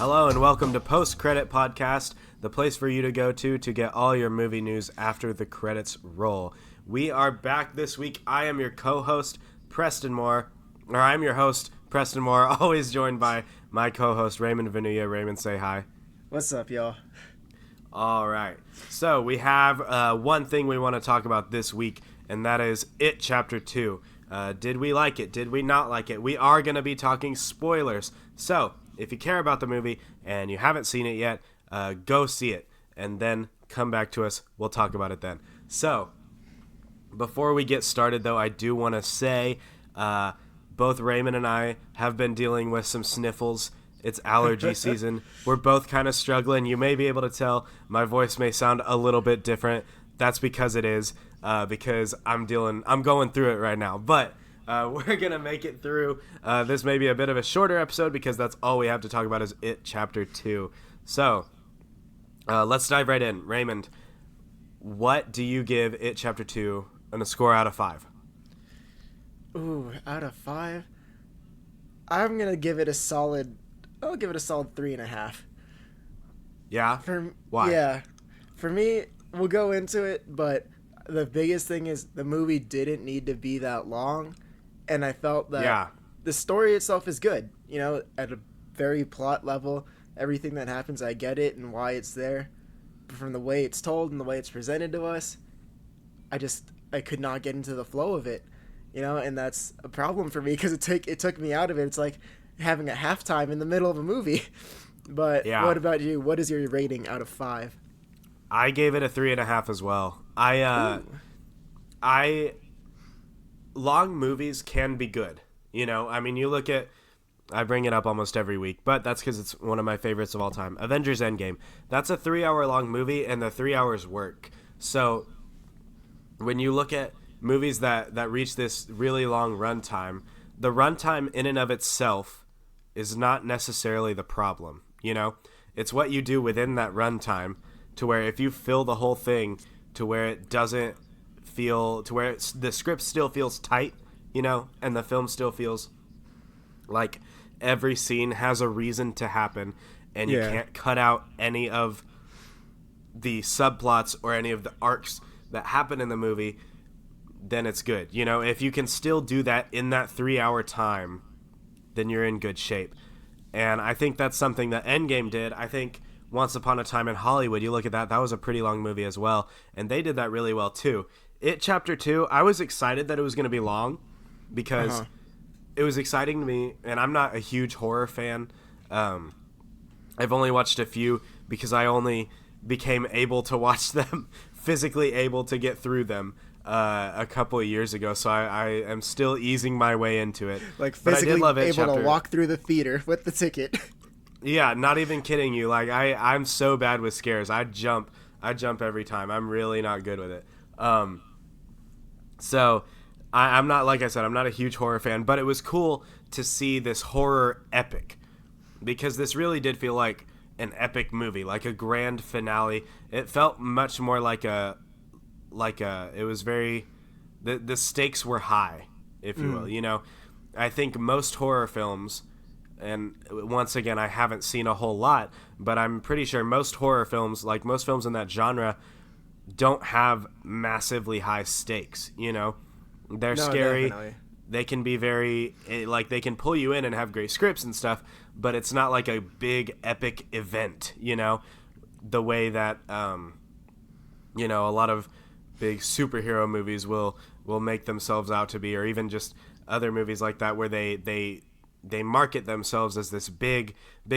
Hello and welcome to Post Credit Podcast, the place for you to go to get all your movie news after the credits roll. We are back this week. I am your co-host, Preston Moore, or I'm your host, Preston Moore, always joined by my co-host, Raymond Vanuya. Raymond, say hi. What's up, y'all? All right. So we have one thing we want to talk about this week, and that is It Chapter 2. Did we like it? Did we not like it? We are going to be talking spoilers. So if you care about the movie and you haven't seen it yet, go see it and then come back to us. We'll talk about it then. So before we get started, though, I do want to say both Raymond and I have been dealing with some sniffles. It's allergy season. We're both kind of struggling. You may be able to tell my voice may sound a little bit different. That's because it is, because I'm going through it right now. But we're going to make it through. This may be a bit of a shorter episode because that's all we have to talk about is It Chapter 2. So let's dive right in. Raymond, what do you give It Chapter 2 on a score out of 5? Ooh, out of 5? I'm going to give it a solid... I'll give it a solid 3.5. Yeah? Why? Yeah. For me, we'll go into it, but the biggest thing is the movie didn't need to be that long, and I felt that the story itself is good. You know, at a very plot level, everything that happens, I get it and why it's there. But from the way it's told and the way it's presented to us, I could not get into the flow of it. You know, and that's a problem for me because it took me out of it. It's like having a halftime in the middle of a movie. But What about you? What is your rating out of 5? I gave it a 3.5 as well. Long movies can be good. You know, I mean, I bring it up almost every week, but that's because it's one of my favorites of all time. Avengers Endgame. That's a 3-hour long movie, and the 3 hours work. So when you look at movies that reach this really long runtime, the runtime in and of itself is not necessarily the problem. You know, it's what you do within that runtime to where if you fill the whole thing to where it doesn't feel, to where the script still feels tight, you know, and the film still feels like every scene has a reason to happen and you can't cut out any of the subplots or any of the arcs that happen in the movie, then it's good. You know, if you can still do that in that 3-hour time, then you're in good shape. And I think that's something that Endgame did. I think Once Upon a Time in Hollywood, you look at that was a pretty long movie as well, and they did that really well too. It Chapter 2, I was excited that it was going to be long because it was exciting to me, and I'm not a huge horror fan. I've only watched a few because I only became able to watch them, physically able to get through them a couple of years ago, so I am still easing my way into it. Like physically able to walk through the theater with the ticket. Yeah, not even kidding you. Like I'm so bad with scares. I jump every time. I'm really not good with it. So I'm not, like I said, I'm not a huge horror fan, but it was cool to see this horror epic because this really did feel like an epic movie, like a grand finale. It felt much more like it was very, the stakes were high, if you will. You know, I think most horror films, and once again, I haven't seen a whole lot, but I'm pretty sure most horror films, like most films in that genre, don't have massively high stakes. You know, they're scary. Definitely. They can be very, like, they can pull you in and have great scripts and stuff, but it's not like a big epic event, you know, the way that, you know, a lot of big superhero movies will make themselves out to be, or even just other movies like that where they market themselves as this big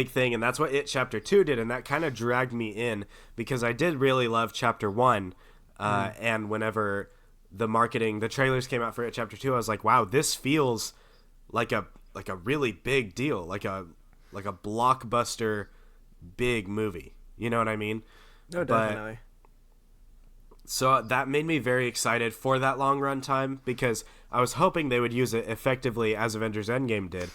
thing. And that's what It Chapter 2 did, and that kind of dragged me in because I did really love Chapter 1. And whenever the trailers came out for It Chapter 2, I was like, wow, this feels like a really big deal, like a blockbuster big movie. You know what I mean? No, definitely. So that made me very excited for that long run time because I was hoping they would use it effectively as Avengers Endgame did.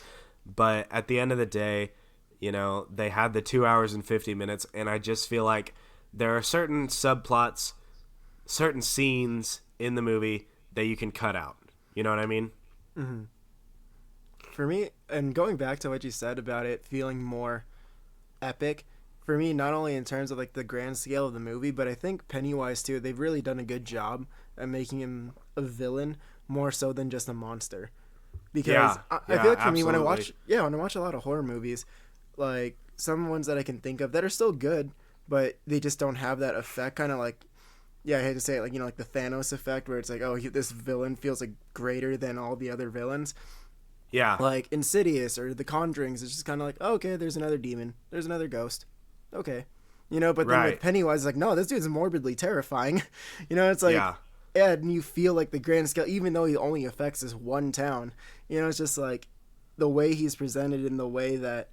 But at the end of the day, you know, they had the 2 hours and 50 minutes, and I just feel like there are certain subplots, certain scenes in the movie that you can cut out. You know what I mean? For me, and going back to what you said about it feeling more epic for me, not only in terms of like the grand scale of the movie, but I think Pennywise too. They've really done a good job at making him a villain more so than just a monster. Because I feel like for me, when I watch a lot of horror movies, like some ones that I can think of that are still good, but they just don't have that effect. Kind of like, yeah, I hate to say it, like, like the Thanos effect, where it's like, oh, this villain feels like greater than all the other villains. Yeah. Like Insidious or The Conjurings, it's just kind of like, oh, okay, there's another demon, there's another ghost, okay, but then with Pennywise, it's like, no, this dude's morbidly terrifying. It's like, yeah, and you feel like the grand scale, even though he only affects this one town. It's just like the way he's presented in the way that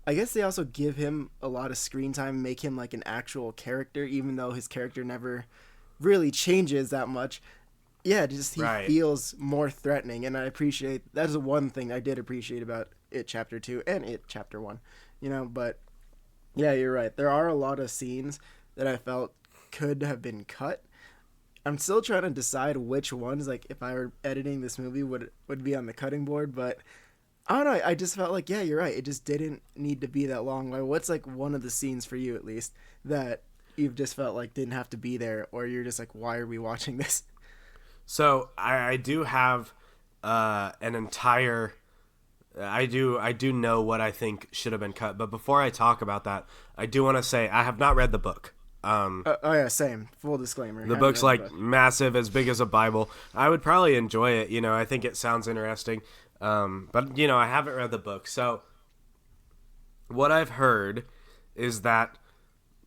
I guess they also give him a lot of screen time, make him like an actual character, even though his character never really changes that much. Yeah, just he feels more threatening, and I appreciate that is one thing I did appreciate about It Chapter 2 and It Chapter 1. But yeah, you're right. There are a lot of scenes that I felt could have been cut. I'm still trying to decide which ones, like if I were editing this movie, would be on the cutting board, but I don't know. I just felt like, yeah, you're right. It just didn't need to be that long. Like, what's like one of the scenes for you, at least, that you've just felt like didn't have to be there, or you're just like, why are we watching this? So I do have an entire. I do know what I think should have been cut, but before I talk about that, I do want to say I have not read the book. Oh yeah, same. Full disclaimer. The book's like massive, as big as a Bible. I would probably enjoy it. I think it sounds interesting. But I haven't read the book. So what I've heard is that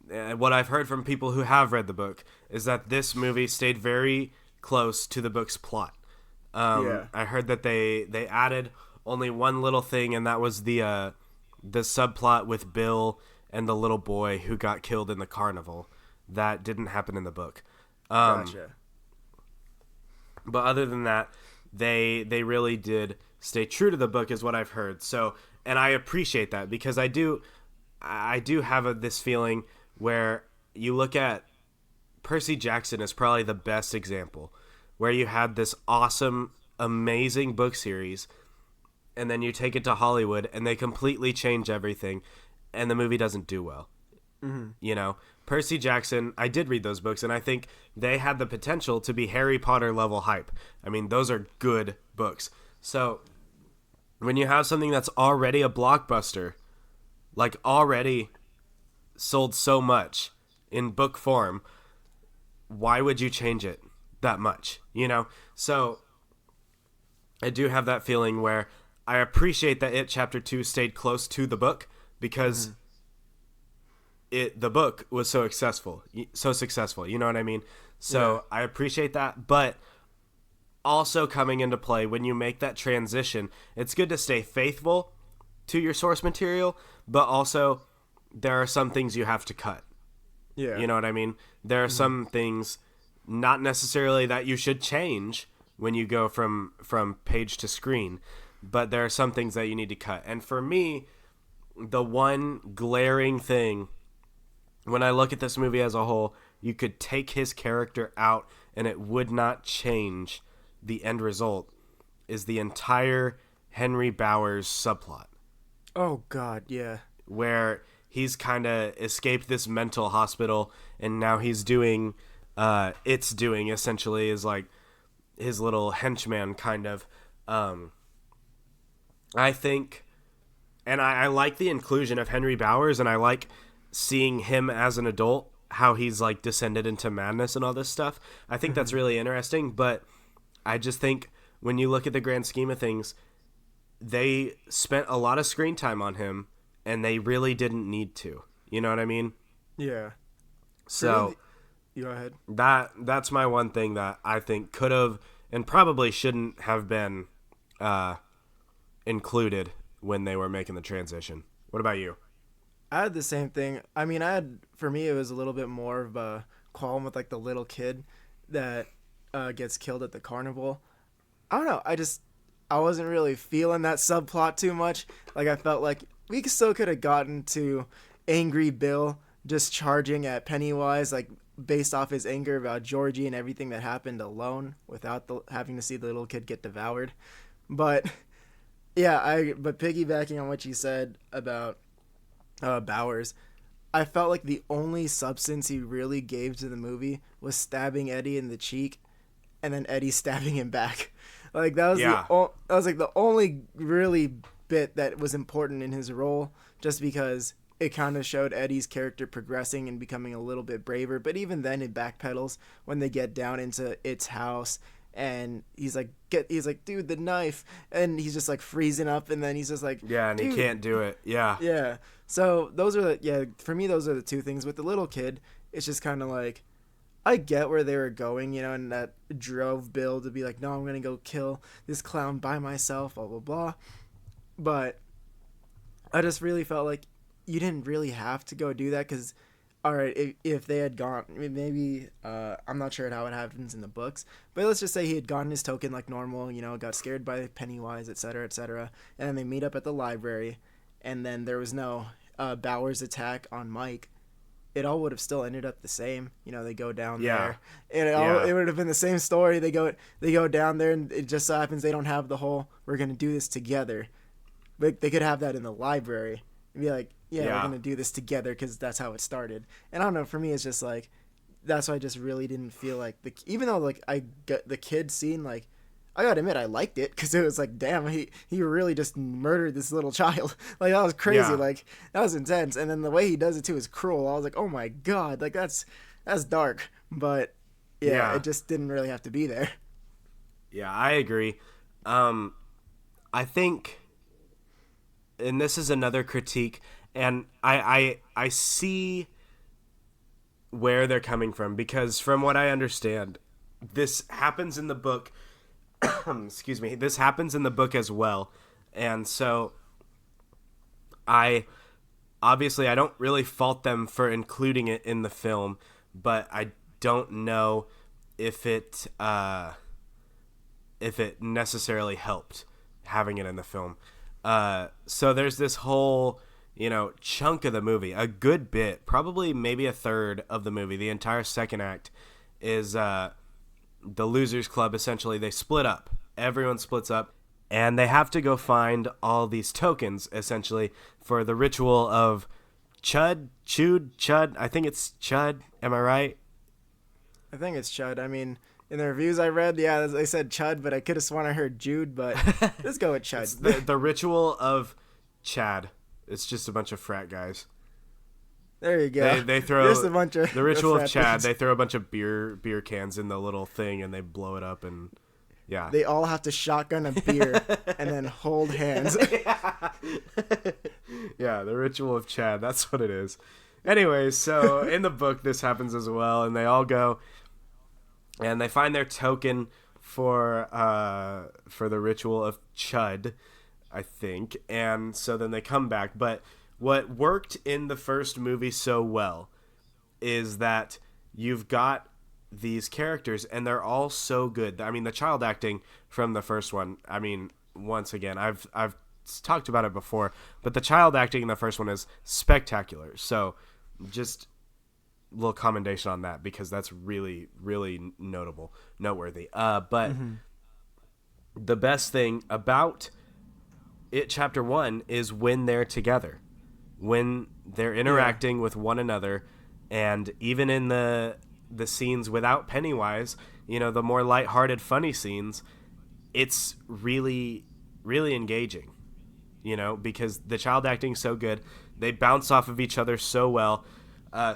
what I've heard from people who have read the book is that this movie stayed very close to the book's plot. I heard that they added only one little thing, and that was the subplot with Bill and the little boy who got killed in the carnival. That didn't happen in the book. Gotcha. But other than that, they really did stay true to the book, is what I've heard. So, and I appreciate that, because I do have this feeling where you look at Percy Jackson is probably the best example, where you had this awesome, amazing book series, and then you take it to Hollywood and they completely change everything, and the movie doesn't do well. Mm-hmm. Percy Jackson, I did read those books, and I think they had the potential to be Harry Potter level hype. I mean, those are good books. So when you have something that's already a blockbuster, like already sold so much in book form, why would you change it that much? So I do have that feeling where I appreciate that It Chapter 2 stayed close to the book, because the book was so successful. You know what I mean? So I appreciate that, but also coming into play when you make that transition, it's good to stay faithful to your source material, but also there are some things you have to cut. Yeah. You know what I mean? There are some things not necessarily that you should change when you go from page to screen, but there are some things that you need to cut. And for me, the one glaring thing when I look at this movie as a whole, you could take his character out and it would not change the end result, is the entire Henry Bowers subplot. Oh God, yeah. Where he's kind of escaped this mental hospital, and now he's doing, essentially is like his little henchman kind of. I think, and I like the inclusion of Henry Bowers, and I like seeing him as an adult, how he's like descended into madness and all this stuff. I think that's really interesting, but I just think when you look at the grand scheme of things, they spent a lot of screen time on him, and they really didn't need to. You know what I mean? Yeah. So, you go ahead. That's my one thing that I think could have and probably shouldn't have been included when they were making the transition. What about you? I had the same thing. I mean, for me, it was a little bit more of a qualm with like the little kid that gets killed at the carnival. I don't know. I wasn't really feeling that subplot too much. Like, I felt like we still could have gotten to angry Bill just charging at Pennywise, like based off his anger about Georgie and everything that happened alone, without having to see the little kid get devoured. But yeah, but piggybacking on what you said about Bowers, I felt like the only substance he really gave to the movie was stabbing Eddie in the cheek, and then Eddie stabbing him back. Like that was Yeah. that was like the only really bit that was important in his role, just because it kind of showed Eddie's character progressing and becoming a little bit braver. But even then, it backpedals when they get down into its house, and he's like, dude, the knife, and he's just like freezing up, and then he's just like, Yeah, and he dude. can't do it. Yeah. Yeah. So those are for me, those are the two things. With the little kid, it's just kind of like, I get where they were going, and that drove Bill to be like, no, I'm gonna go kill this clown by myself, blah blah blah. But I just really felt like you didn't really have to go do that, because, all right, if they had gone, maybe I'm not sure how it happens in the books, but let's just say he had gotten his token like normal, got scared by Pennywise, etc., etc., and then they meet up at the library, and then there was no Bowers attack on Mike. It all would have still ended up the same. They go down there, and it would have been the same story. They go down there, and it just so happens they don't have the whole "we're gonna do this together." But they could have that in the library and be like, "Yeah, we're gonna do this together," because that's how it started. And I don't know. For me, it's just like that's why I just really didn't feel like even though like I got the kid scene, like I gotta admit I liked it, because it was like, damn, he really just murdered this little child. Like that was crazy. Yeah. Like that was intense. And then the way he does it too is cruel. I was like, oh my god, like that's dark. But yeah, it just didn't really have to be there. Yeah, I agree. I think, and this is another critique, and I see where they're coming from, because from what I understand, this happens in the book. Excuse me. This happens in the book as well, and so I don't really fault them for including it in the film, but I don't know if it necessarily helped having it in the film. So there's this whole, chunk of the movie, a good bit, probably maybe a third of the movie, the entire second act is the Losers Club. Essentially, they split up. Everyone splits up, and they have to go find all these tokens, essentially, for the ritual of Chud. I think it's Chud. Am I right? I think it's Chud. I mean, in the reviews I read, they said Chud, but I could have sworn I heard Jude, but let's go with Chud. It's the ritual of Chad. It's just a bunch of frat guys. There you go. They throw just a bunch of the ritual of Chad. things. They throw a bunch of beer cans in the little thing, and they blow it up, and yeah. They all have to shotgun a beer and then hold hands. Yeah, the ritual of Chad. That's what it is. Anyways, so in the book, this happens as well, and they all go, and they find their token for the ritual of Chud, I think, and so then they come back, but what worked in the first movie so well is that you've got these characters, and they're all so good. I mean, the child acting from the first one, I mean, once again, I've talked about it before, but the child acting in the first one is spectacular. So just a little commendation on that, because that's really, really noteworthy. But the best thing about it, chapter 1, is when they're together. When they're interacting with one another, and even in the scenes without Pennywise, the more lighthearted, funny scenes, it's really, really engaging, because the child acting's so good. They bounce off of each other so well.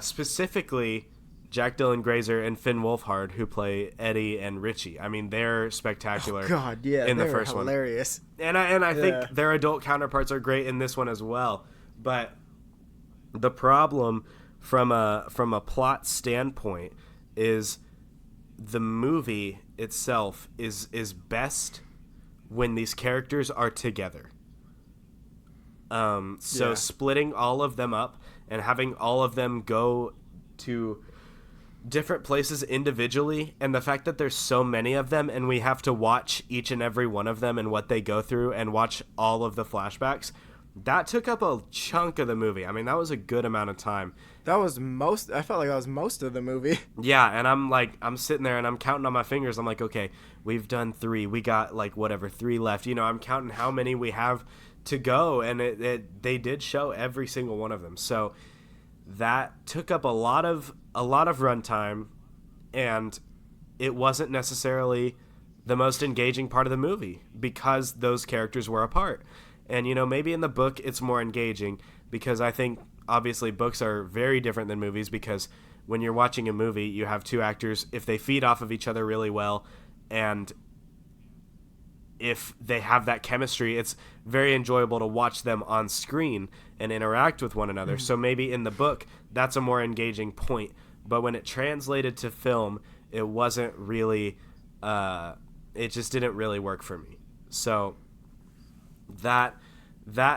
Specifically, Jack Dylan Grazer and Finn Wolfhard, who play Eddie and Richie. I mean, they're spectacular. Oh God, yeah, in the first hilarious. And I think their adult counterparts are great in this one as well. But the problem from a plot standpoint is the movie itself is best when these characters are together. Splitting all of them up and having all of them go to different places individually, and the fact that there's so many of them and we have to watch each and every one of them and what they go through and watch all of the flashbacks, that took up a chunk of the movie. I mean, that was a good amount of time. I felt like that was most of the movie. Yeah, and I'm sitting there and I'm counting on my fingers. I'm like, okay, we've done 3. We got 3 left. I'm counting how many we have to go, and they did show every single one of them. So that took up a lot of runtime, and it wasn't necessarily the most engaging part of the movie because those characters were apart. And, you know, maybe in the book it's more engaging because I think obviously books are very different than movies, because when you're watching a movie, you have two actors, if they feed off of each other really well and if they have that chemistry, it's very enjoyable to watch them on screen and interact with one another. So maybe in the book, that's a more engaging point. But when it translated to film, it wasn't really, it just didn't really work for me. So that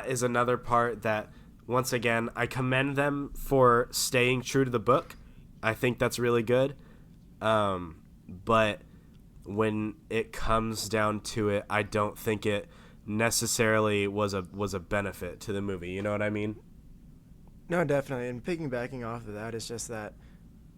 is another part that, once again, I commend them for staying true to the book. I think that's really good. But when it comes down to it, I don't think it necessarily was a benefit to the movie. You know what I mean? No, definitely. And piggybacking off of that, it's just that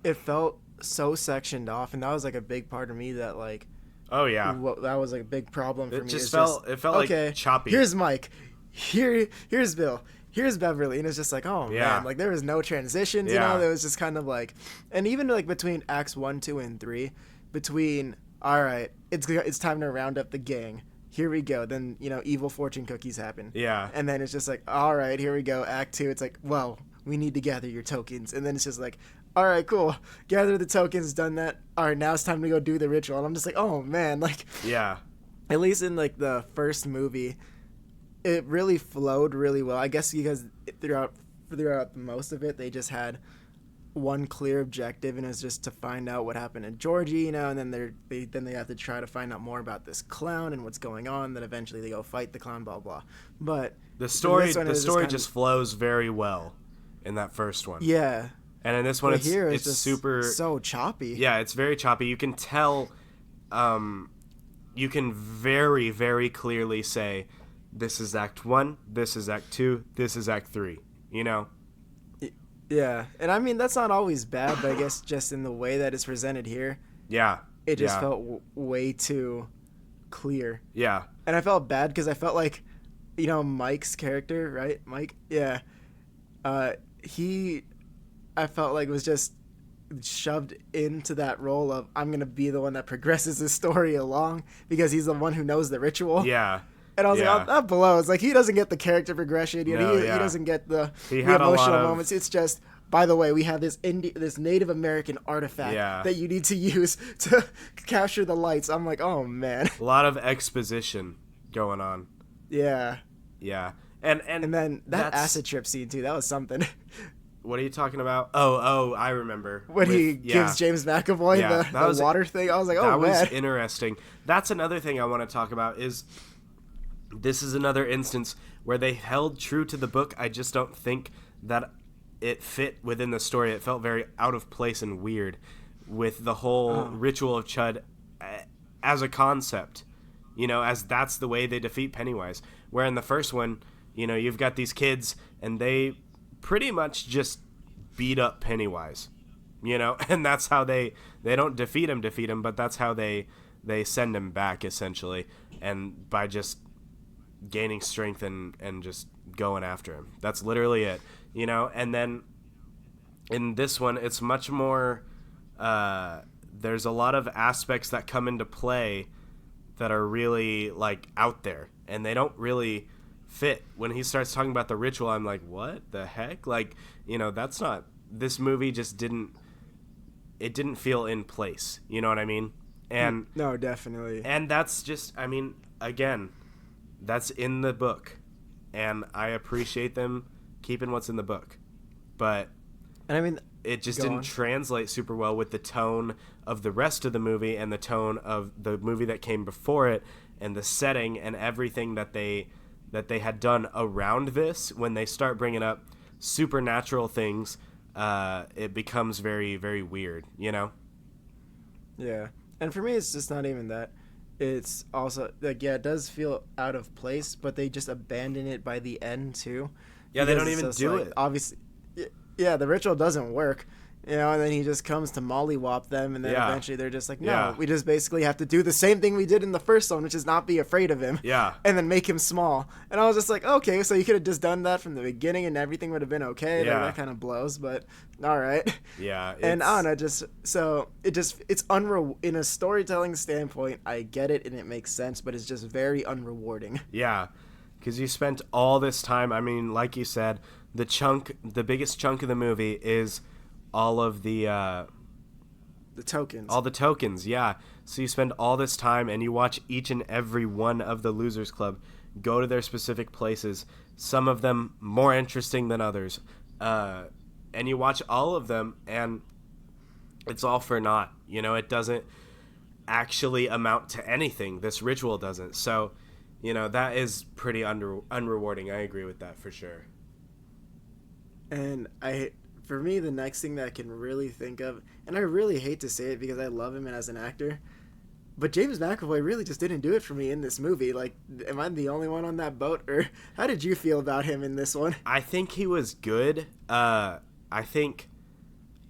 it felt so sectioned off, and that was like a big part of me that like. Oh yeah. That was like a big problem for me. It felt okay, like choppy. Here's Mike. Here's Bill. Here's Beverly, and it's just like, oh man, like there was no transitions. You know, there was just kind of like, and even like between acts 1, 2, and 3, between all right, it's time to round up the gang. Here we go. Then, you know, evil fortune cookies happen. Yeah. And then it's just like, all right, here we go. Act 2, it's like, well, we need to gather your tokens. And then it's just like, all right, cool. Gather the tokens, done that. All right, now it's time to go do the ritual. And I'm just like, oh, man. Like, yeah. At least in, like, the first movie, it really flowed really well. I guess because throughout most of it, they just had one clear objective, and it's just to find out what happened to Georgie, you know, and then they have to try to find out more about this clown and what's going on. Then eventually they go fight the clown, blah blah. But the story just flows very well in that first one. Yeah, and in this one, it's just super so choppy. Yeah, it's very choppy. You can tell, you can very very clearly say, this is Act 1, this is Act 2, this is Act 3. You know. Yeah, and I mean, that's not always bad, but I guess just in the way that it's presented here, it just felt way too clear. Yeah. And I felt bad because I felt like, you know, Mike's character, right? Mike? Yeah. I felt like was just shoved into that role of, I'm going to be the one that progresses the story along because he's the one who knows the ritual. Yeah. And I was like, oh, that blows. Like, he doesn't get the character progression. You know, he doesn't get the emotional moments. It's just, by the way, we have this Native American artifact that you need to use to capture the lights. I'm like, oh, man. A lot of exposition going on. Yeah. Yeah. And then that acid trip scene, too, that was something. What are you talking about? Oh, I remember. When he gives James McAvoy the water thing. I was like, oh, man. That was interesting. That's another thing I want to talk about is, this is another instance where they held true to the book. I just don't think that it fit within the story. It felt very out of place and weird with the whole ritual of Chud as a concept, you know, as that's the way they defeat Pennywise. Where in the first one, you know, you've got these kids and they pretty much just beat up Pennywise, you know, and that's how they don't defeat him, but that's how they send him back essentially. And by just gaining strength and just going after him. That's literally it, you know? And then in this one, it's much more, there's a lot of aspects that come into play that are really, like, out there, and they don't really fit. When he starts talking about the ritual, I'm like, what the heck? Like, you know, that's not, this movie just didn't feel in place, you know what I mean? And no, definitely. And that's just, I mean, again, that's in the book, and I appreciate them keeping what's in the book. But and I mean, it just didn't translate super well with the tone of the rest of the movie and the tone of the movie that came before it and the setting and everything that they had done around this. When they start bringing up supernatural things, it becomes very, very weird, you know? Yeah. And for me, it's just not even that. It's also, like, yeah, it does feel out of place, but they just abandon it by the end, too. Yeah, they don't even do it. Obviously, yeah, the ritual doesn't work. You know, and then he just comes to mollywop them, and then eventually they're just like, no, Yeah. we just basically have to do the same thing we did in the first one, which is not be afraid of him. Yeah. And then make him small. And I was just like, okay, so you could have just done that from the beginning and everything would have been okay. Yeah. Like, that kind of blows, but all right. Yeah. And I don't know, in a storytelling standpoint, I get it and it makes sense, but it's just very unrewarding. Yeah. Because you spent all this time, I mean, like you said, the biggest chunk of the movie is all of the tokens. All the tokens, yeah. So you spend all this time and you watch each and every one of the Losers Club go to their specific places, some of them more interesting than others. And you watch all of them and it's all for naught. You know, it doesn't actually amount to anything. This ritual doesn't. So, you know, that is pretty unrewarding. I agree with that for sure. And for me, the next thing that I can really think of, and I really hate to say it because I love him as an actor, but James McAvoy really just didn't do it for me in this movie. Like, am I the only one on that boat, or how did you feel about him in this one? I think he was good. I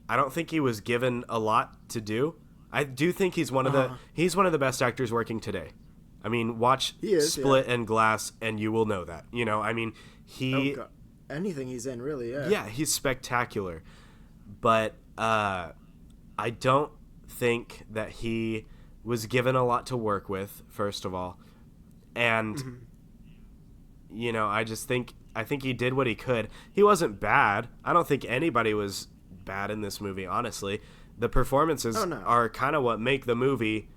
don't think he was given a lot to do. I do think he's one of the best actors working today. I mean, watch Split and Glass, and you will know that. You know, I mean, anything he's in, really, yeah. Yeah, he's spectacular. But I don't think that he was given a lot to work with, first of all. And, you know, I think he did what he could. He wasn't bad. I don't think anybody was bad in this movie, honestly. The performances are kind of what make the movie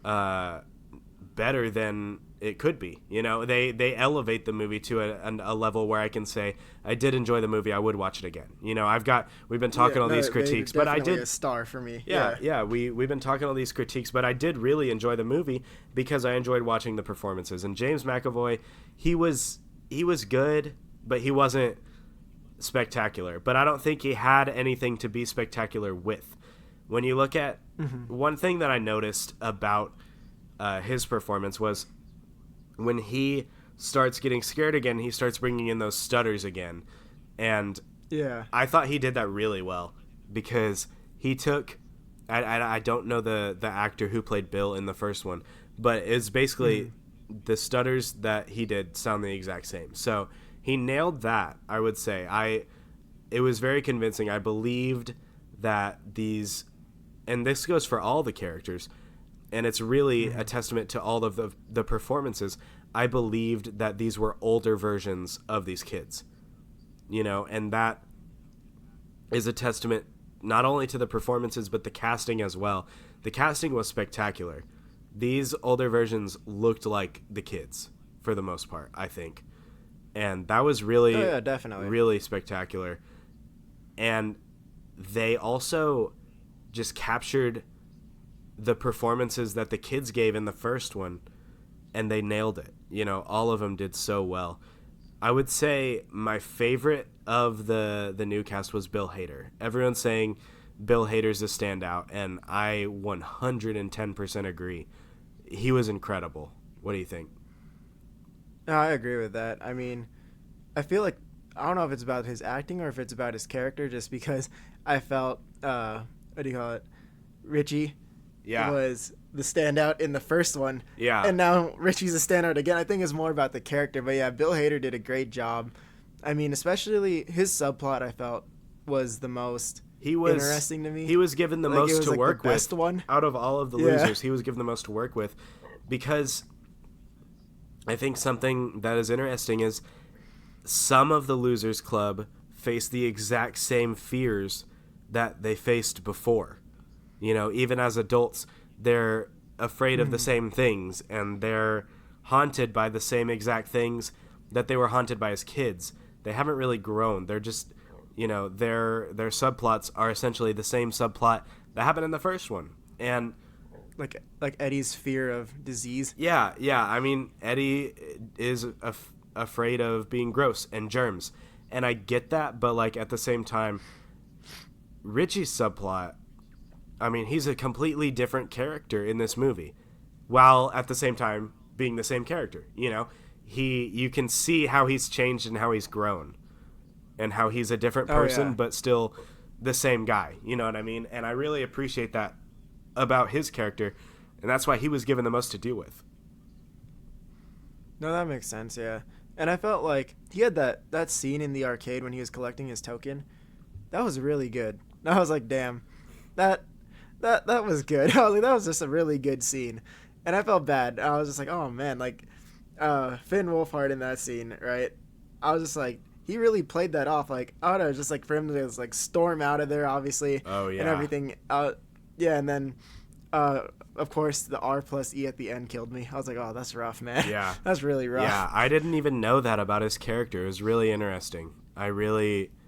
better than it could be. You know, they elevate the movie to a level where I can say I did enjoy the movie. I would watch it again. You know, we've been talking all these critiques, but I did a star for me. Yeah. We've been talking all these critiques, but I did really enjoy the movie because I enjoyed watching the performances. And James McAvoy, he was good, but he wasn't spectacular. But I don't think he had anything to be spectacular with. When you look at one thing that I noticed about his performance was when he starts getting scared again, he starts bringing in those stutters again. And I thought he did that really well because he took I don't know the actor who played Bill in the first one, but it's basically the stutters that he did sound the exact same. So he nailed that, I would say. It was very convincing. I believed that these, and this goes for all the characters, and it's really a testament to all of the performances. I believed that these were older versions of these kids, you know, and that is a testament not only to the performances, but the casting as well. The casting was spectacular. These older versions looked like the kids for the most part, I think. And that was really, definitely, really spectacular. And they also just captured the performances that the kids gave in the first one, and they nailed it. You know, all of them did so well. I would say my favorite of the new cast was Bill Hader. Everyone's saying Bill Hader's a standout, and I 110% agree. He was incredible. What do you think? No, I agree with that. I mean, I feel like, I don't know if it's about his acting or if it's about his character, just because I felt, Richie was the standout in the first one. Yeah. And now Richie's a standout again. I think it's more about the character. But yeah, Bill Hader did a great job. I mean, especially his subplot, I felt, was the most interesting to me. He was given the most to work with. Best one. Out of all of the losers, he was given the most to work with. Because I think something that is interesting is some of the Losers Club face the exact same fears that they faced before. You know, even as adults, they're afraid of the same things, and they're haunted by the same exact things that they were haunted by as kids. They haven't really grown. They're just, you know, their subplots are essentially the same subplot that happened in the first one. And like Eddie's fear of disease. Yeah. I mean, Eddie is afraid of being gross and germs, and I get that, but like at the same time, Richie's subplot, I mean, he's a completely different character in this movie, while at the same time being the same character. You know, you can see how he's changed and how he's grown, and how he's a different person, but still the same guy. You know what I mean? And I really appreciate that about his character, and that's why he was given the most to do with. No, that makes sense, yeah. And I felt like he had that scene in the arcade when he was collecting his token. That was really good. I was like, damn, that was good. I was like, that was just a really good scene. And I felt bad. I was just like, oh man, like Finn Wolfhard in that scene, right? I was just like, he really played that off. Like, I don't know, just like for him to just like storm out of there, obviously, Oh yeah, and everything. Yeah, and then of course the R+E at the end killed me. I was like, oh, that's rough, man. Yeah, that's really rough. Yeah, I didn't even know that about his character. It was really interesting.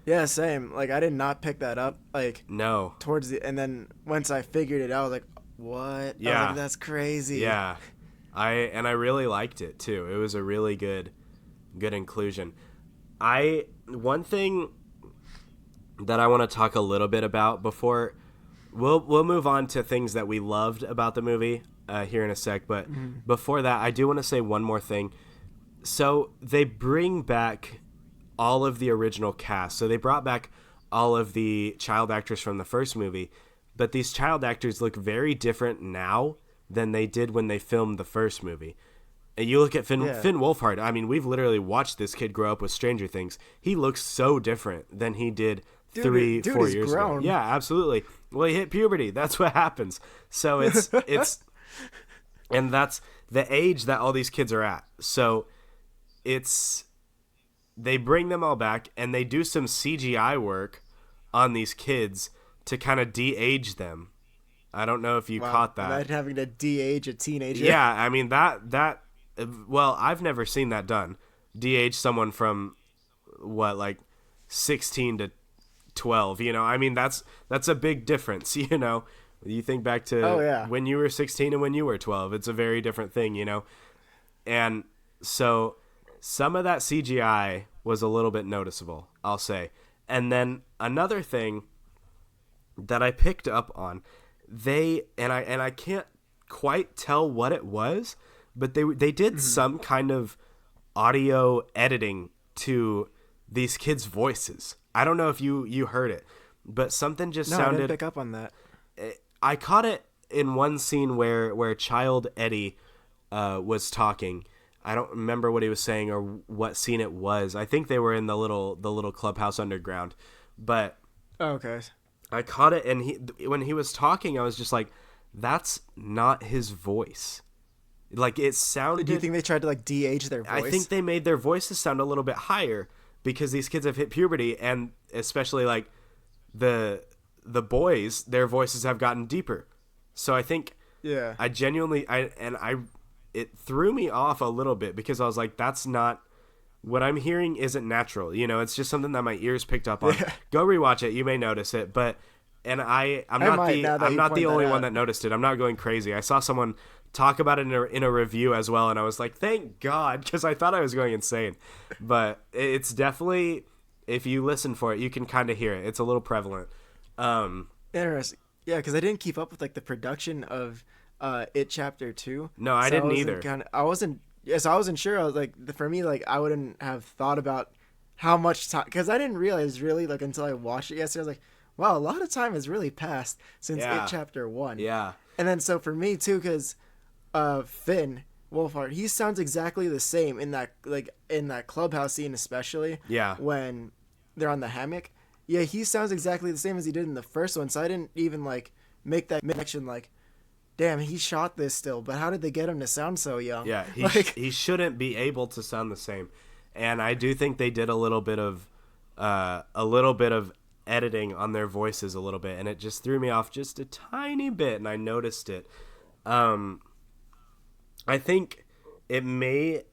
Yeah, same. Like, I did not pick that up. Like, no. And then once I figured it out, I was like, what? Yeah. I was like, that's crazy. Yeah. I really liked it too. It was a really good inclusion. One thing that I want to talk a little bit about before we'll move on to things that we loved about the movie here in a sec, but before that, I do want to say one more thing. So they bring back all of the original cast. So they brought back all of the child actors from the first movie, but these child actors look very different now than they did when they filmed the first movie. And you look at Finn Wolfhard. I mean, we've literally watched this kid grow up with Stranger Things. He looks so different than he did 4 years ago. Yeah, absolutely. Well, he hit puberty. That's what happens. So it's and that's the age that all these kids are at. So they bring them all back and they do some CGI work on these kids to kind of de-age them. I don't know if you caught that. Imagine having to de-age a teenager. Yeah, I mean well, I've never seen that done. De-age someone from what, like 16 to 12, you know? I mean, that's a big difference, you know? You think back to when you were 16 and when you were 12. It's a very different thing, you know? And so some of that CGI was a little bit noticeable, I'll say. And then another thing that I picked up on, I can't quite tell what it was, but they did some kind of audio editing to these kids' voices. I don't know if you heard it, but something just sounded. I didn't pick up on that. I caught it in one scene where Child Eddie was talking. I don't remember what he was saying or what scene it was. I think they were in the little clubhouse underground, but okay. I caught it, and when he was talking, I was just like, "That's not his voice." Like, it sounded. Do you think they tried to like de-age their voice? I think they made their voices sound a little bit higher because these kids have hit puberty, and especially like the boys, their voices have gotten deeper. So I think I genuinely it threw me off a little bit because I was like, that's not what I'm hearing. Isn't natural, you know? It's just something that my ears picked up on. Go rewatch it, you may notice it, but I'm not the only one that noticed it. I'm not going crazy. I saw someone talk about it in a review as well, and I was like, thank God, because I thought I was going insane. But it's definitely, if you listen for it, you can kind of hear it. It's a little prevalent. Interesting. Yeah, because I didn't keep up with like the production of It Chapter 2. No, I didn't either. I wasn't sure. I was like, for me, like I wouldn't have thought about how much time, because I didn't realize really like until I watched it yesterday. I was like, wow, a lot of time has really passed since It Chapter 1. Yeah. And then so for me too, because Finn Wolfhard, he sounds exactly the same in that clubhouse scene, especially. Yeah. When they're on the hammock. Yeah, he sounds exactly the same as he did in the first one. So I didn't even like make that connection. Like, damn, he shot this still, but how did they get him to sound so young? Yeah, he shouldn't be able to sound the same. And I do think they did a little bit of editing on their voices a little bit, and it just threw me off just a tiny bit, and I noticed it. I think maybe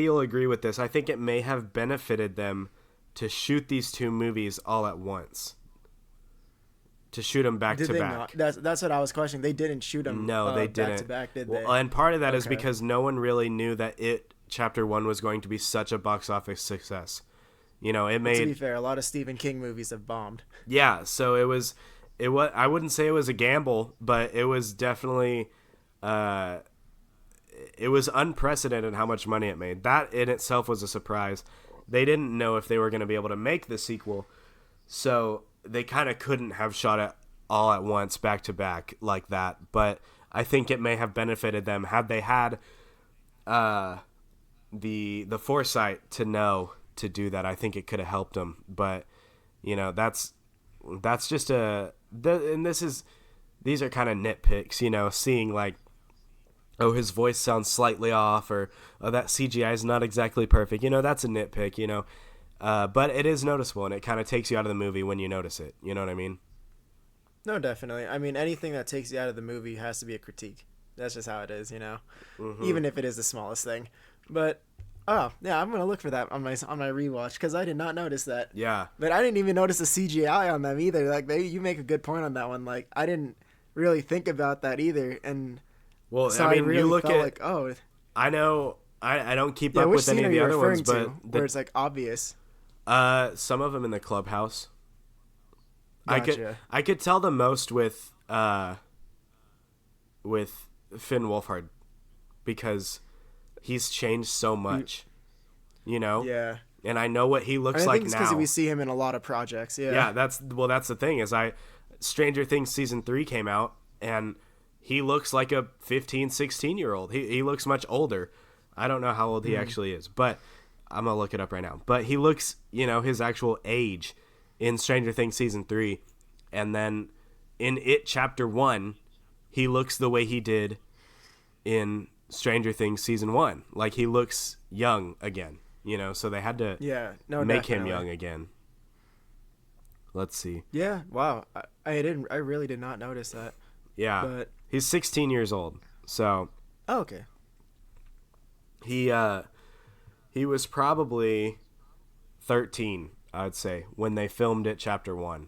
you'll agree with this. I think it may have benefited them to shoot these two movies all at once. To shoot them back to back. That's what I was questioning. They didn't shoot them. No, they didn't. Back to back, did they? Well, and part of that is because no one really knew that Chapter 1 was going to be such a box office success. You know, it made. To be fair, a lot of Stephen King movies have bombed. Yeah, so it was. I wouldn't say it was a gamble, but it was definitely. It was unprecedented how much money it made. That in itself was a surprise. They didn't know if they were going to be able to make the sequel. So they kind of couldn't have shot it all at once back to back like that, but I think it may have benefited them had they had the foresight to know to do that. I think it could have helped them, but that's just these are kind of nitpicks, seeing like, oh, his voice sounds slightly off, or oh, that CGI is not exactly perfect. That's a nitpick, but it is noticeable, and it kind of takes you out of the movie when you notice it. You know what I mean? No, definitely. I mean, anything that takes you out of the movie has to be a critique. That's just how it is, Mm-hmm. even if it is the smallest thing. But oh yeah, I'm gonna look for that on my rewatch because I did not notice that. Yeah, but I didn't even notice the CGI on them either. Like you make a good point on that one. Like I didn't really think about that either, and well, so I mean, really you look at like, oh, I know I don't keep up with any of the other ones, but where it's like obvious. Some of them in the clubhouse. Gotcha. I could tell the most with Finn Wolfhard because he's changed so much, Yeah. And I know what he looks like now. I think it's because we see him in a lot of projects. Yeah. Yeah, that's the thing is Stranger Things season 3 came out and he looks like a 15, 16-year-old. He looks much older. I don't know how old he actually is, but I'm going to look it up right now. But he looks, his actual age in Stranger Things season 3, and then in It Chapter 1, he looks the way he did in Stranger Things season 1. Like he looks young again, so they had to make him young again. Let's see. Yeah, wow. I really did not notice that. Yeah. But he's 16 years old. So okay. He was probably 13, I'd say, when they filmed It Chapter 1.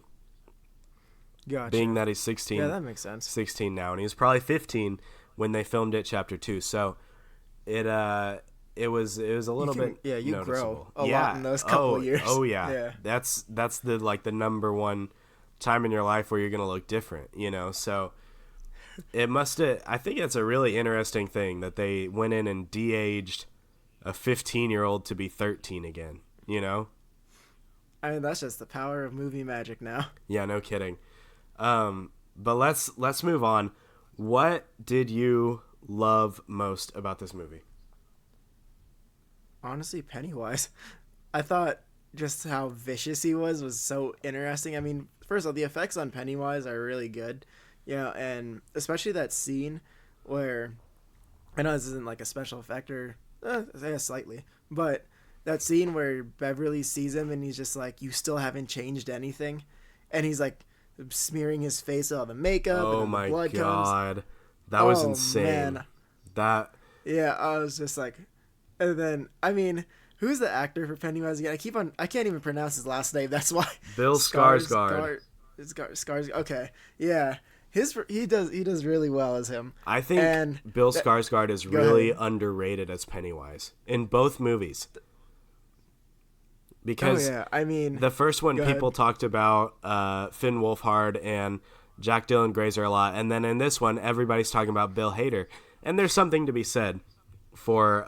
Gotcha. Being that he's 16. Yeah, that makes sense. 16 now, and he was probably 15 when they filmed It Chapter 2. So it was a little bit you noticeable. grow a lot in those couple years. Oh yeah. That's the number one time in your life where you're going to look different, So it must have, I think it's a really interesting thing that they went in and de-aged a 15-year-old to be 13 again, I mean, that's just the power of movie magic now. Yeah, no kidding. But let's move on. What did you love most about this movie? Honestly, Pennywise. I thought just how vicious he was so interesting. I mean, first of all, the effects on Pennywise are really good, and especially that scene where, I know this isn't like a special effect or I guess slightly, but that scene where Beverly sees him and he's just like, you still haven't changed anything, and he's like smearing his face with all the makeup and the blood comes. That was insane. Man. Yeah, I was just like, and then I mean, who's the actor for Pennywise again? I can't even pronounce his last name. That's why. Bill Skarsgård. Skarsgård. Okay, yeah, he does really well as him. I think Bill Skarsgård is really underrated as Pennywise in both movies. Because I mean, the first one people talked about Finn Wolfhard and Jack Dylan Grazer a lot, and then in this one everybody's talking about Bill Hader, and there's something to be said for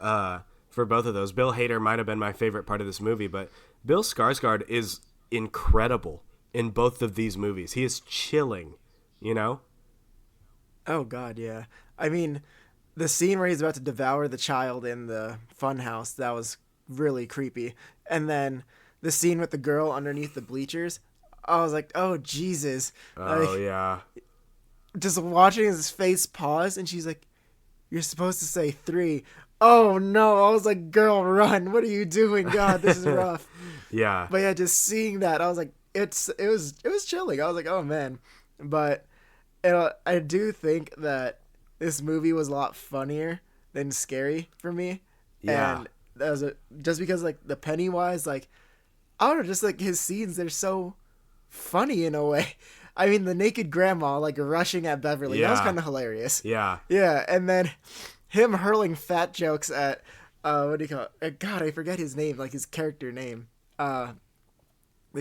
both of those. Bill Hader might have been my favorite part of this movie, but Bill Skarsgård is incredible in both of these movies. He is chilling, Oh God, yeah. I mean, the scene where he's about to devour the child in the funhouse, that was really creepy. And then the scene with the girl underneath the bleachers, I was like, oh Jesus. Oh yeah. Just watching his face pause, and she's like, you're supposed to say 3. Oh no. I was like, girl, run. What are you doing? God, this is rough. Yeah. But yeah, just seeing that, I was like, it was chilling. I was like, oh man. But I do think that this movie was a lot funnier than scary for me. Yeah. And that was just because like the Pennywise, like, I don't know, just like his scenes, they're so funny in a way. I mean, the naked grandma like rushing at Beverly, that was kind of hilarious. Yeah. Yeah, and then him hurling fat jokes at what do you call it? God, I forget his name, like his character name. The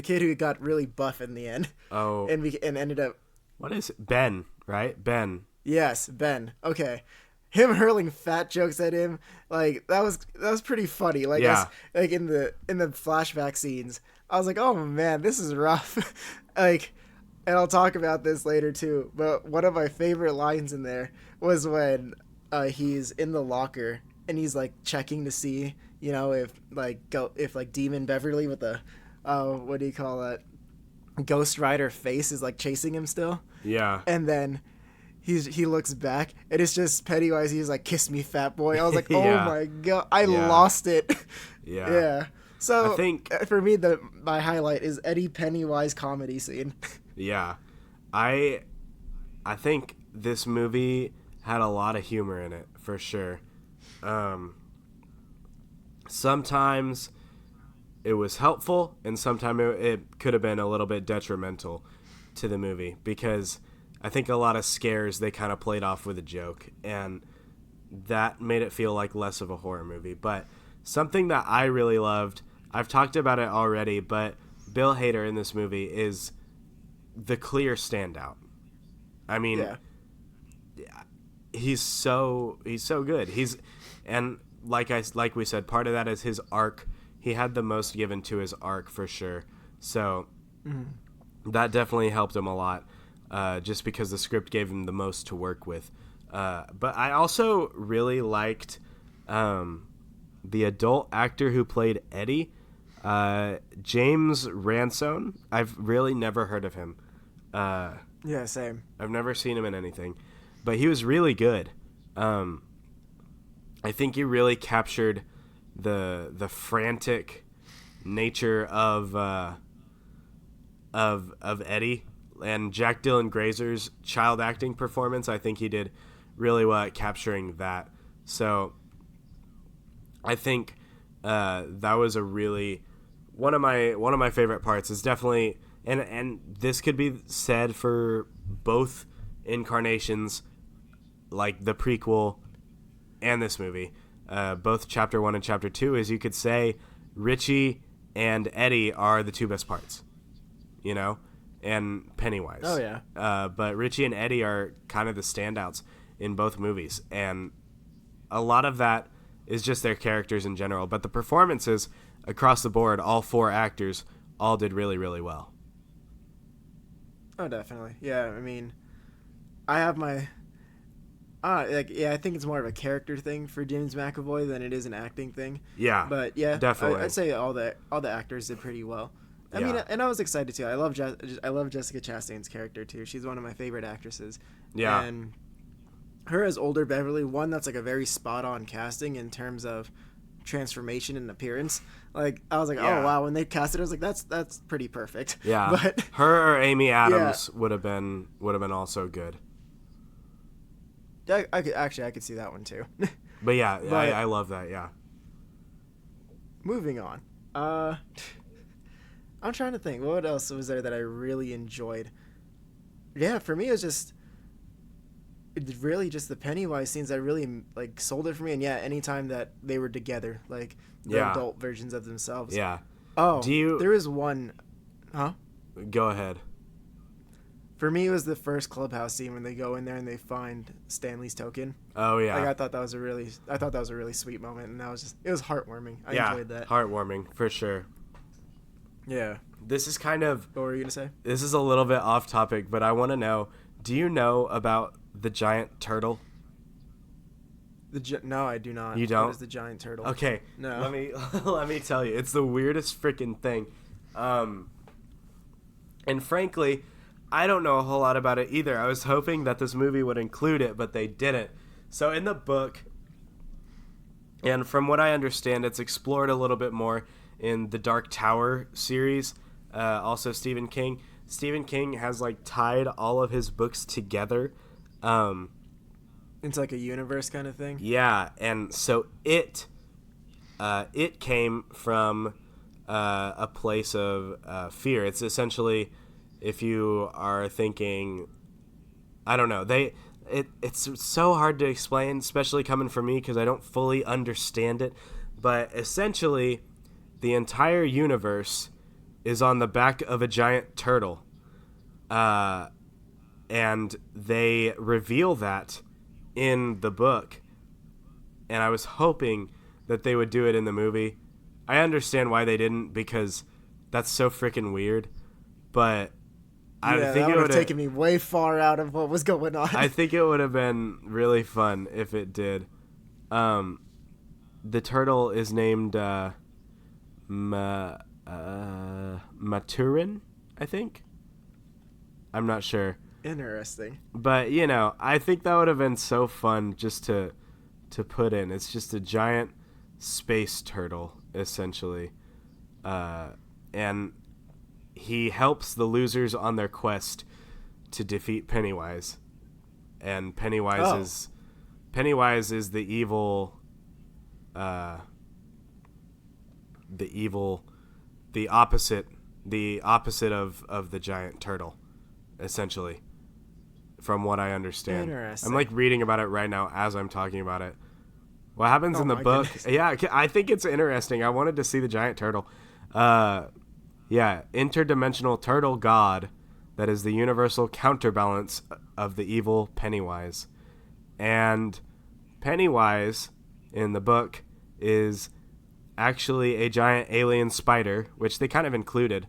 kid who got really buff in the end. Oh. And ended up. What is it? Ben, right? Ben. Yes, Ben. Okay. Him hurling fat jokes at him, like that was pretty funny. Like yeah. like in the flashback scenes, I was like, oh man, this is rough. Like, and I'll talk about this later too. But one of my favorite lines in there was when he's in the locker and he's like checking to see, if like Demon Beverly with the what do you call that? Ghost Rider face is like chasing him still. Yeah. And then he looks back and it's just Pennywise. He's like, "Kiss me, fat boy." I was like, Yeah. "Oh my god, I lost it." Yeah. Yeah. So I think for me, my highlight is Eddie Pennywise comedy scene. Yeah. I think this movie had a lot of humor in it, for sure. Sometimes it was helpful, and sometimes it could have been a little bit detrimental to the movie, because I think a lot of scares they kind of played off with a joke, and that made it feel like less of a horror movie. But something that I really loved, I've talked about it already, but Bill Hader in this movie is the clear standout. I mean, he's so good. And like we said, part of that is his arc. He had the most given to his arc, for sure. So that definitely helped him a lot, just because the script gave him the most to work with. But I also really liked the adult actor who played Eddie, James Ransone. I've really never heard of him. Yeah, same. I've never seen him in anything, but he was really good. I think he really captured the frantic nature of Eddie, and Jack Dylan Grazer's child acting performance. I think he did really well at capturing that. So I think that was a really one of my favorite parts. Is definitely, and this could be said for both incarnations, like the prequel and this movie, both Chapter 1 and Chapter 2, is you could say Richie and Eddie are the two best parts, and Pennywise. Oh, yeah. But Richie and Eddie are kind of the standouts in both movies, and a lot of that is just their characters in general. But the performances across the board, all four actors, all did really, really well. Oh, definitely. Yeah, I mean, I have my... I think it's more of a character thing for James McAvoy than it is an acting thing. Yeah, but yeah, definitely. I'd say all the actors did pretty well. I mean, and I was excited too. I love Jessica Chastain's character too. She's one of my favorite actresses. Yeah, and her as older Beverly, one that's like a very spot on casting in terms of transformation and appearance. Like, I was like, oh wow, when they cast it, I was like, that's pretty perfect. Yeah, but her or Amy Adams would have been also good. I could see that one too. But yeah, I love that. Yeah. Moving on. I'm trying to think. What else was there that I really enjoyed? Yeah, for me it was really just the Pennywise scenes that really like sold it for me. And yeah, anytime that they were together, like the adult versions of themselves. Yeah. Oh, there is one. Huh? Go ahead. For me, it was the first clubhouse scene when they go in there and they find Stanley's token. Oh yeah. Like, I thought that was a really sweet moment, and it was heartwarming. I enjoyed that. Heartwarming for sure. Yeah. This is kind of. What were you gonna say? This is a little bit off topic, but I want to know: do you know about the giant turtle? No, I do not. You don't? What is the giant turtle? Okay. No. Let me tell you. It's the weirdest freaking thing. And frankly, I don't know a whole lot about it either. I was hoping that this movie would include it, but they didn't. So in the book, and from what I understand, it's explored a little bit more in the Dark Tower series. Also Stephen King. Stephen King has like tied all of his books together. It's like a universe kind of thing. Yeah, and so it came from a place of fear. It's essentially, if you are thinking, I don't know, it's so hard to explain, especially coming from me because I don't fully understand it. But essentially, the entire universe is on the back of a giant turtle, and they reveal that in the book. And I was hoping that they would do it in the movie. I understand why they didn't, because That's so freaking weird. But I Yeah, think that it would would have taken me way far out of what was going on. I think it would have been really fun if it did. The turtle is named Maturin, I think. I'm not sure. Interesting. But, you know, I think that would have been so fun just to put in. It's just a giant space turtle, essentially. And he helps the losers on their quest to defeat Pennywise. And Pennywise is the evil the opposite of the giant turtle, essentially, from what I understand. Interesting. I'm like reading about it right now as I'm talking about it. What happens in the my book? goodness. Yeah, I think it's interesting. I wanted to see the giant turtle. Yeah, interdimensional turtle god that is the universal counterbalance of the evil Pennywise. And Pennywise in the book is actually a giant alien spider, which they kind of included.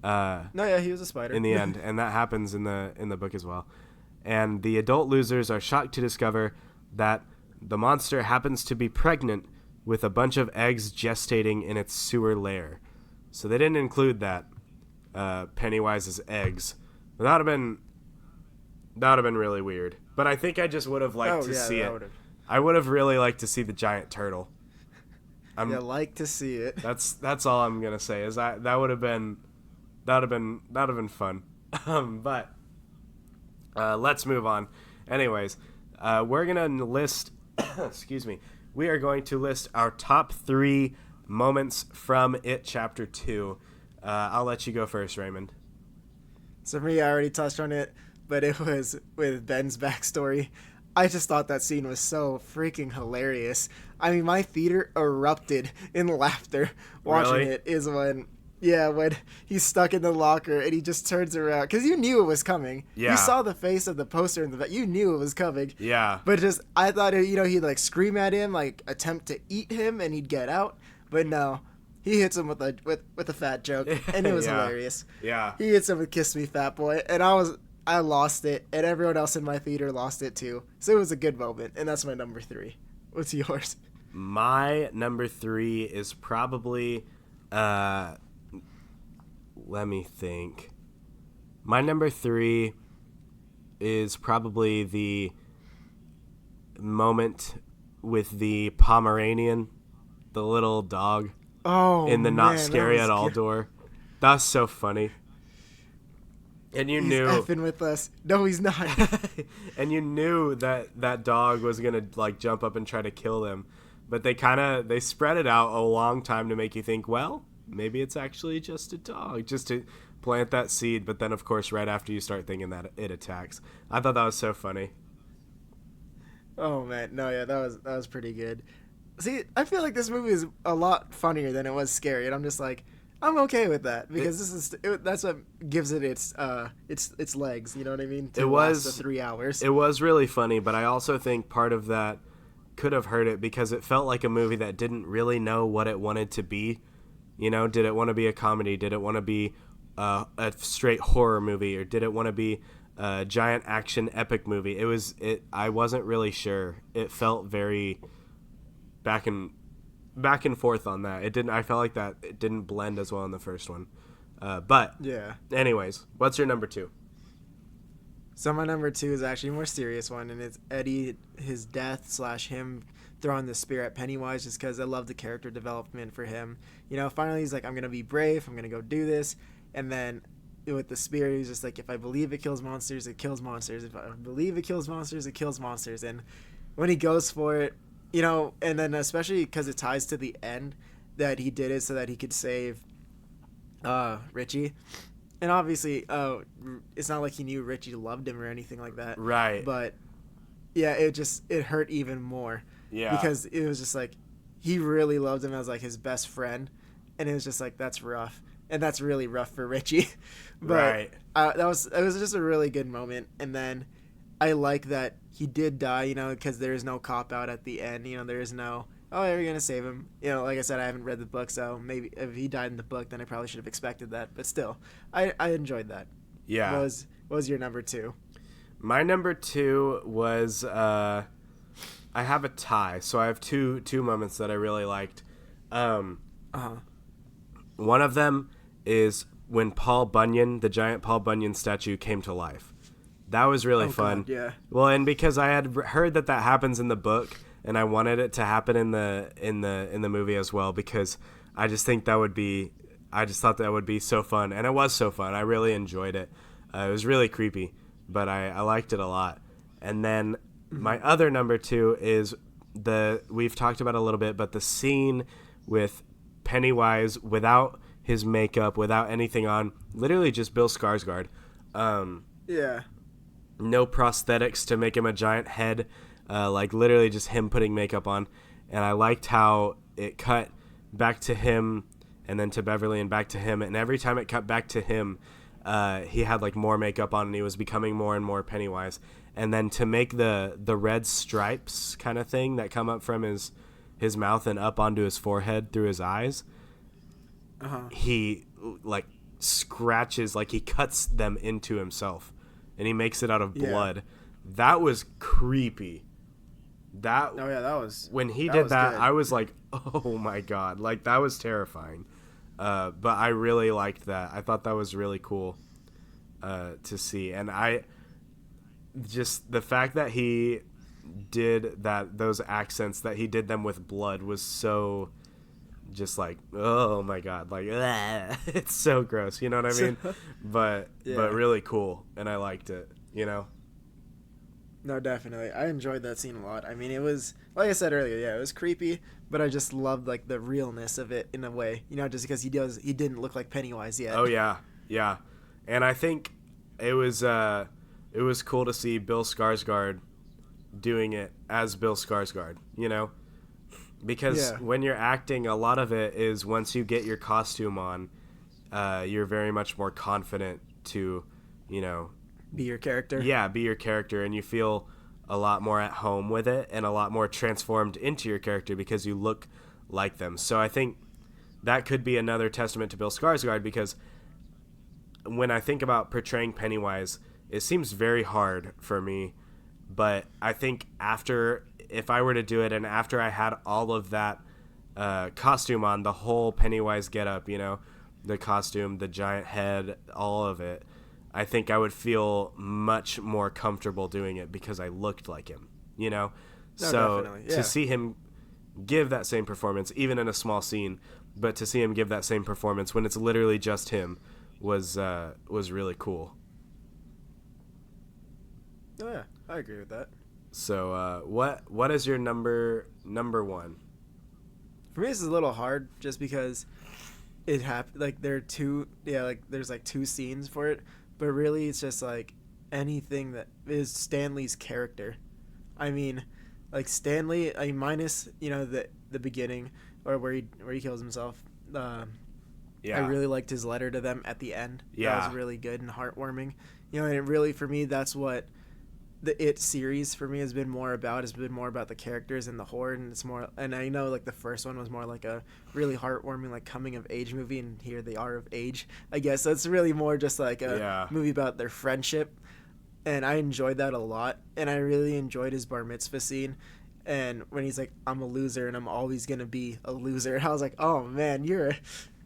No, yeah, he was a spider in the end, and that happens in the book as well. And the adult losers are shocked to discover that the monster happens to be pregnant with a bunch of eggs gestating in its sewer lair. So they didn't include that, Pennywise's eggs. That would have been really weird. But I think I just would have liked to see it. I would have really liked to see the giant turtle. Like to see it. That's all I'm gonna say. Is that would have been fun. But let's move on. Anyways, we're gonna list. Excuse me. We are going to list our top 3 moments from It Chapter 2. I'll let you go first, Raymond. So for me, I already touched on it, but it was with Ben's backstory. I just thought that scene was so freaking hilarious. I mean, my theater erupted in laughter watching Really? it. Is when he's stuck in the locker and he just turns around. Because you knew it was coming. Yeah. You saw the face of the poster in the back. You knew it was coming. Yeah. But I thought, he'd like scream at him, like attempt to eat him, and he'd get out. But no. He hits him with a fat joke, and it was hilarious. Yeah. He hits him with "Kiss Me, Fat Boy," and I lost it, and everyone else in my theater lost it too. So it was a good moment, and that's my number 3. What's yours? My number 3 is probably, let me think. My number 3 is probably the moment with the Pomeranian, the little dog. Oh, in the man, not scary at all good. door. That's so funny. And you He's knew effing with us. No, he's not. and you knew that dog was gonna like jump up and try to kill them. But they spread it out a long time to make you think, well, maybe it's actually just a dog, just to plant that seed. But then of course right after you start thinking that it attacks. I thought that was so funny. Oh man, no, yeah, that was pretty good. See, I feel like this movie is a lot funnier than it was scary, and I'm just like, I'm okay with that because that's what gives it its legs. You know what I mean? To last the 3 hours. It was really funny, but I also think part of that could have hurt it because it felt like a movie that didn't really know what it wanted to be. You know, did it want to be a comedy? Did it want to be a straight horror movie, or did it want to be a giant action epic movie? I wasn't really sure. It felt very back and forth on that. I felt like that it didn't blend as well in the first one. But yeah. Anyways, what's your number 2? So my number 2 is actually a more serious one, and it's Eddie, his death / him throwing the spear at Pennywise, just because I love the character development for him. Finally he's like, I'm gonna be brave, I'm gonna go do this, and then with the spear, he's just like, if I believe it kills monsters, it kills monsters. If I believe it kills monsters, it kills monsters. And when he goes for it, and then especially because it ties to the end that he did it so that he could save Richie. And obviously, it's not like he knew Richie loved him or anything like that. Right. But yeah, it hurt even more. Yeah. Because it was just like, he really loved him as like his best friend. And it was just like, that's rough. And that's really rough for Richie. But right. it was just a really good moment. And then I like that he did die, because there is no cop out at the end. There is no, oh, yeah, we're gonna save him. You know, like I said, I haven't read the book, so maybe if he died in the book, then I probably should have expected that. But still, I enjoyed that. Yeah. What was your number two? My number two was I have a tie, so I have two moments that I really liked. Uh huh. One of them is when Paul Bunyan, the giant Paul Bunyan statue, came to life. That was really fun. God, yeah. Well, and because I had heard that happens in the book, and I wanted it to happen in the movie as well, because I just think that would be, I just thought that would be so fun, and it was so fun. I really enjoyed it. It was really creepy, but I liked it a lot. And then my other number two is we've talked about it a little bit, but the scene with Pennywise without his makeup, without anything on, literally just Bill Skarsgård. Yeah. No prosthetics to make him a giant head, like literally just him putting makeup on. And I liked how it cut back to him and then to Beverly and back to him. And every time it cut back to him, he had like more makeup on and he was becoming more and more Pennywise. And then to make the red stripes kind of thing that come up from his mouth and up onto his forehead through his eyes, he like scratches, like he cuts them into himself and he makes it out of blood. Yeah. That was creepy. That when he did that, good. I was like, oh my God, like that was terrifying. But I really liked that. I thought that was really cool to see. And I just, the fact that he did those accents, that he did them with blood, was so just like, oh my God, like it's so gross, you know what I mean? but really cool, and I liked it, you know. No, definitely, I enjoyed that scene a lot. I mean, it was, like I said earlier, yeah, it was creepy, but I just loved like the realness of it in a way, you know, just because he didn't look like Pennywise yet. Oh yeah, and I think it was cool to see Bill Skarsgård doing it as Bill Skarsgård, you know. Because when you're acting, a lot of it is once you get your costume on, you're very much more confident to, you know, be your character. Yeah, be your character, and you feel a lot more at home with it and a lot more transformed into your character because you look like them. So I think that could be another testament to Bill Skarsgård, because when I think about portraying Pennywise, it seems very hard for me, but I think if I were to do it and after I had all of that costume on, the whole Pennywise getup, you know, the costume, the giant head, all of it, I think I would feel much more comfortable doing it because I looked like him, you know? No, so to see him give that same performance, even in a small scene, but to see him give that same performance when it's literally just him was really cool. Oh yeah, I agree with that. So, what is your number one? For me, this is a little hard just because it happened. Like there are there's like two scenes for it, but really it's just like anything that is Stanley's character. I mean, like Stanley, minus the beginning or where he kills himself. I really liked his letter to them at the end. Yeah, that was really good and heartwarming. You know, and it really, for me, that's what the It series for me has been more about. Has been more about the characters and the horror, and it's more. And I know like the first one was more like a really heartwarming, like coming of age movie, and here they are of age, I guess. So it's really more just like a movie about their friendship, and I enjoyed that a lot. And I really enjoyed his bar mitzvah scene, and when he's like, "I'm a loser, and I'm always gonna be a loser," I was like, "Oh man, you're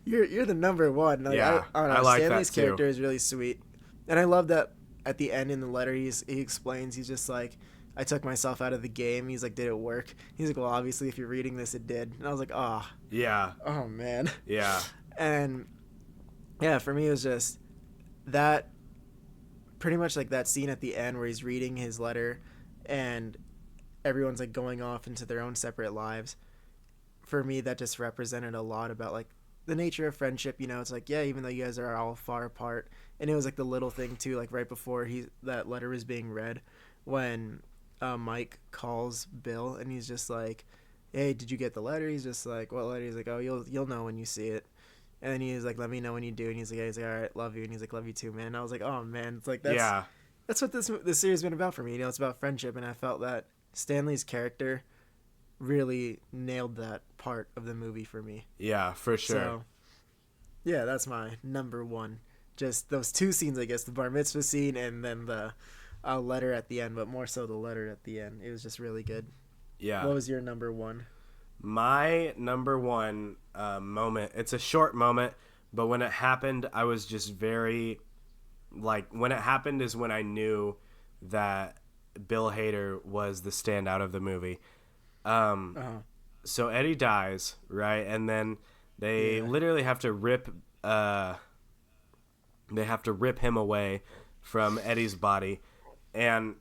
the number one." Like, yeah, I don't know. I like Stanley's that too. Character is really sweet, and I love that. At the end in the letter, he explains, he's just like, I took myself out of the game. He's like, did it work? He's like, well, obviously, if you're reading this, it did. And I was like, oh. Yeah. Oh, man. Yeah. And, yeah, for me, it was just that, pretty much like that scene at the end where he's reading his letter and everyone's like going off into their own separate lives. For me, that just represented a lot about like the nature of friendship. You know, it's like, yeah, even though you guys are all far apart. And it was like the little thing too, like right before that letter was being read, when Mike calls Bill and he's just like, "Hey, did you get the letter?" He's just like, "What letter?" He's like, "Oh, you'll know when you see it." And then he's like, "Let me know when you do." And he's like, "All right, love you." And he's like, "Love you too, man." And I was like, "Oh man, it's like that's what this series has been about for me. You know, it's about friendship." And I felt that Stanley's character really nailed that part of the movie for me. Yeah, for sure. So, yeah, that's my number one. Just those two scenes, I guess, the bar mitzvah scene and then the letter at the end, but more so the letter at the end. It was just really good. Yeah. What was your number one? My number one moment, it's a short moment, but when it happened, I was just very, like, when it happened is when I knew that Bill Hader was the standout of the movie. So Eddie dies, right? And then they literally have to rip him away from Eddie's body. And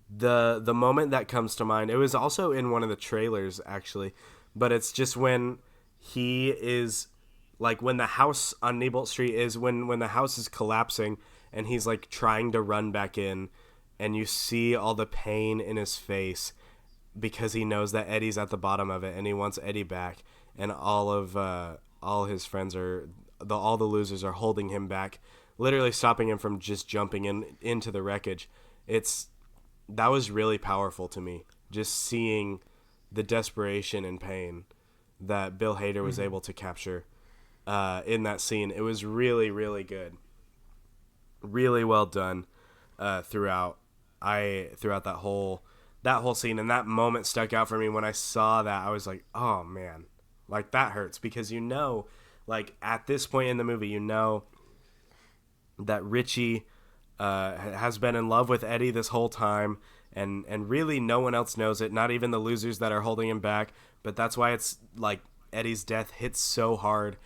the moment that comes to mind, it was also in one of the trailers actually, but it's just when he is like, when the house on Neibolt Street is when the house is collapsing and he's like trying to run back in, and you see all the pain in his face because he knows that Eddie's at the bottom of it and he wants Eddie back, and all his friends all the losers are holding him back, literally stopping him from just jumping into the wreckage. That was really powerful to me, just seeing the desperation and pain that Bill Hader was able to capture in that scene. It was really, really good. Really well done throughout that whole scene, and that moment stuck out for me. When I saw that, I was like, oh man, like that hurts, because like at this point in the movie, that Richie has been in love with Eddie this whole time, and really no one else knows it, not even the losers that are holding him back. But that's why it's like Eddie's death hits so hard,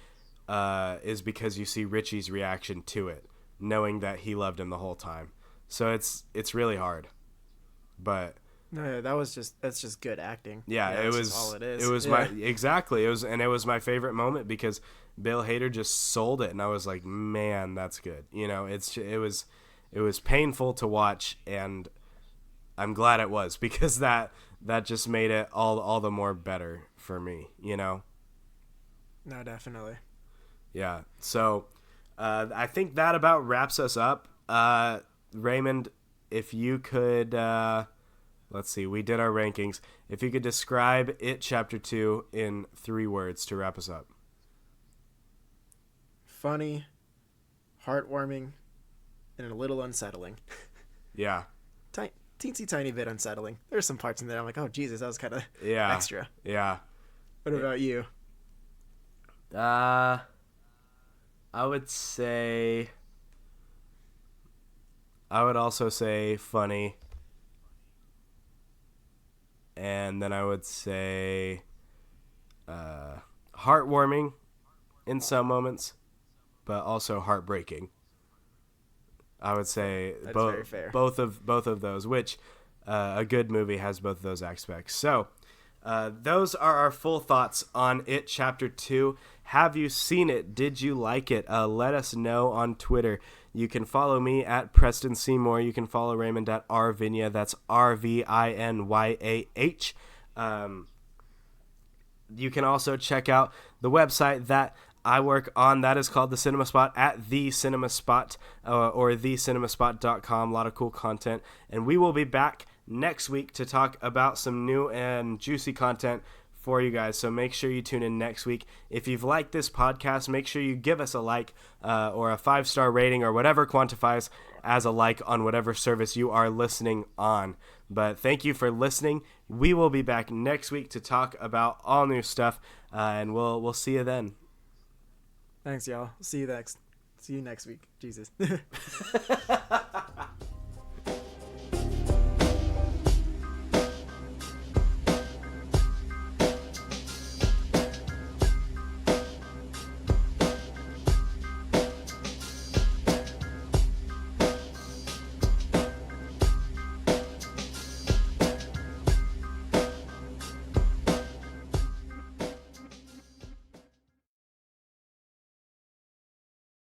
is because you see Richie's reaction to it, knowing that he loved him the whole time. So it's really hard, but no, that's just good acting. Yeah, it was all it is. It was exactly. It was my favorite moment because Bill Hader just sold it, and I was like, man, that's good. It was painful to watch, and I'm glad it was, because that just made it all the more better for me. No, definitely. Yeah. So I think that about wraps us up. Raymond, if you could, let's see, we did our rankings. If you could describe It Chapter 2 in 3 words to wrap us up. Funny, heartwarming, and a little unsettling. Yeah. Teensy tiny bit unsettling. There's some parts in there I'm like, oh Jesus, that was kind of extra. Yeah. What about you? I would also say funny. And then I would say heartwarming in some moments, but also heartbreaking. I would say both of those, which a good movie has both of those aspects. So those are our full thoughts on It Chapter 2. Have you seen it? Did you like it? Let us know on Twitter. You can follow me at Preston Seymour. You can follow Raymond at Rvinyah. That's RVINYAH. You can also check out the website that I work on. That is called The Cinema Spot, at The Cinema Spot, or thecinemasspot.com. A lot of cool content. And we will be back next week to talk about some new and juicy content for you guys. So make sure you tune in next week. If you've liked this podcast, make sure you give us a like or a 5-star rating, or whatever quantifies as a like on whatever service you are listening on. But thank you for listening. We will be back next week to talk about all new stuff, and we'll see you then. Thanks, y'all. See you next week. Jesus.